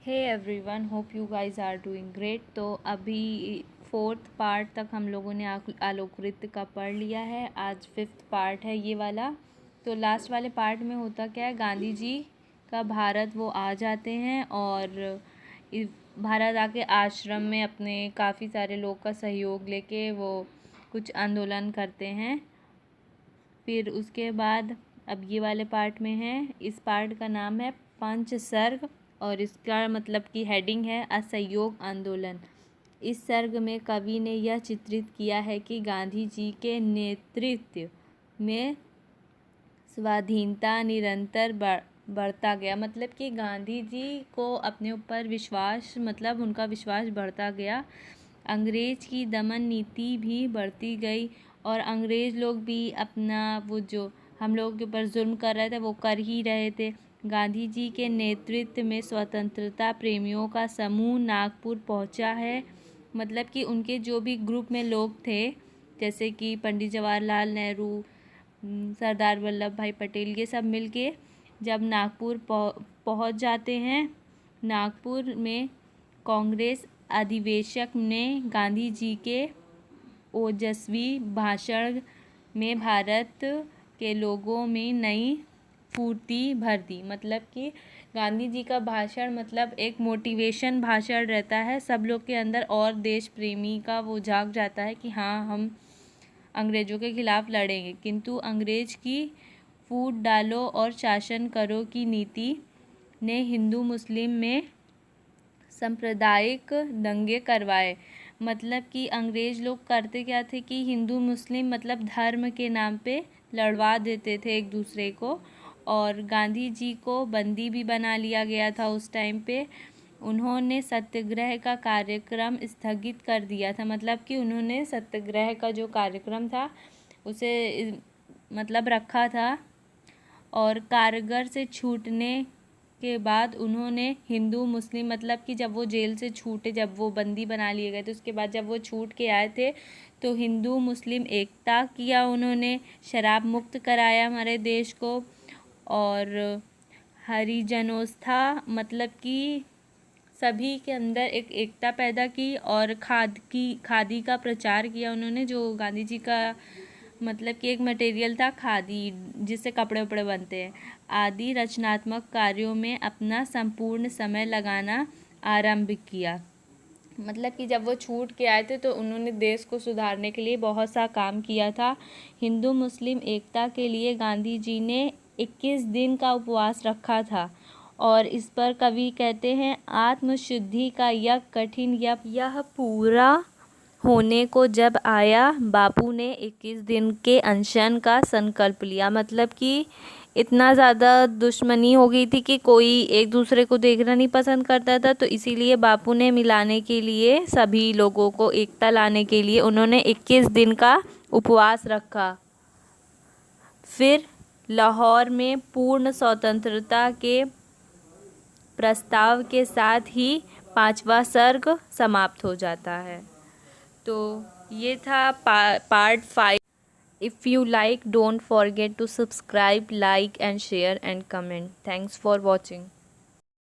Hey everyone, hope you guys are doing great. तो अभी 4th part तक हम लोगों ने आलोकनृत्य का पढ़ लिया है। आज 5th पार्ट है ये वाला। तो लास्ट वाले पार्ट में होता क्या है, गांधी जी का भारत वो आ जाते हैं और भारत आके आश्रम में अपने काफ़ी सारे लोग का सहयोग लेके वो कुछ आंदोलन करते हैं। फिर उसके बाद अब ये वाले पार्ट में है, इस पार्ट का नाम है पंचसर्ग और इसका मतलब कि हेडिंग है असहयोग आंदोलन। इस सर्ग में कवि ने यह चित्रित किया है कि गांधी जी के नेतृत्व में स्वाधीनता निरंतर बढ़ता गया। मतलब कि गांधी जी को अपने ऊपर विश्वास, मतलब उनका विश्वास बढ़ता गया। अंग्रेज़ की दमन नीति भी बढ़ती गई और अंग्रेज़ लोग भी अपना वो जो हम लोगों के ऊपर जुल्म कर रहे थे वो कर ही रहे थे। गांधी जी के नेतृत्व में स्वतंत्रता प्रेमियों का समूह नागपुर पहुंचा है। मतलब कि उनके जो भी ग्रुप में लोग थे, जैसे कि पंडित जवाहरलाल नेहरू, सरदार वल्लभ भाई पटेल, ये सब मिलके जब नागपुर पहुंच जाते हैं, नागपुर में कांग्रेस अधिवेशक ने गांधी जी के ओजस्वी भाषण में भारत के लोगों में नई फुर्ती भर दी। मतलब कि गांधी जी का भाषण मतलब एक मोटिवेशन भाषण रहता है, सब लोग के अंदर और देश प्रेमी का वो जाग जाता है कि हाँ, हम अंग्रेज़ों के ख़िलाफ़ लड़ेंगे। किंतु अंग्रेज़ की फूट डालो और शासन करो की नीति ने हिंदू मुस्लिम में सांप्रदायिक दंगे करवाए। मतलब कि अंग्रेज़ लोग करते क्या थे कि हिंदू मुस्लिम मतलब धर्म के नाम पे लड़वा देते थे एक दूसरे को। और गांधी जी को बंदी भी बना लिया गया था उस टाइम पे। उन्होंने सत्याग्रह का कार्यक्रम स्थगित कर दिया था। मतलब कि उन्होंने सत्याग्रह का जो कार्यक्रम था उसे मतलब रखा था। और कारगर से छूटने के बाद उन्होंने हिंदू मुस्लिम, मतलब कि जब वो जेल से छूटे, जब वो बंदी बना लिए गए थे, उसके बाद जब वो छूट के आए थे तो हिंदू मुस्लिम एकता किया उन्होंने, शराब मुक्त कराया हमारे देश को। और हरिजनोत्था, मतलब कि सभी के अंदर एक एकता पैदा की और खादी का प्रचार किया उन्होंने, जो गांधी जी का मतलब कि एक मटेरियल था खादी, जिससे कपड़े वपड़े बनते हैं। आदि रचनात्मक कार्यों में अपना संपूर्ण समय लगाना आरंभ किया। मतलब कि जब वो छूट के आए थे तो उन्होंने देश को सुधारने के लिए बहुत सा काम किया था। हिंदू मुस्लिम एकता के लिए गांधी जी ने 21 दिन का उपवास रखा था। और इस पर कवि कहते हैं, आत्मशुद्धि का यह कठिन यह पूरा होने को जब आया, बापू ने 21 दिन के अनशन का संकल्प लिया। मतलब कि इतना ज़्यादा दुश्मनी हो गई थी कि कोई एक दूसरे को देखना नहीं पसंद करता था, तो इसीलिए बापू ने मिलाने के लिए, सभी लोगों को एकता लाने के लिए उन्होंने 21 दिन का उपवास रखा। फिर लाहौर में पूर्ण स्वतंत्रता के प्रस्ताव के साथ ही 5वां सर्ग समाप्त हो जाता है। तो ये था part 5। If you like, don't forget to subscribe, like and share and comment. Thanks for watching.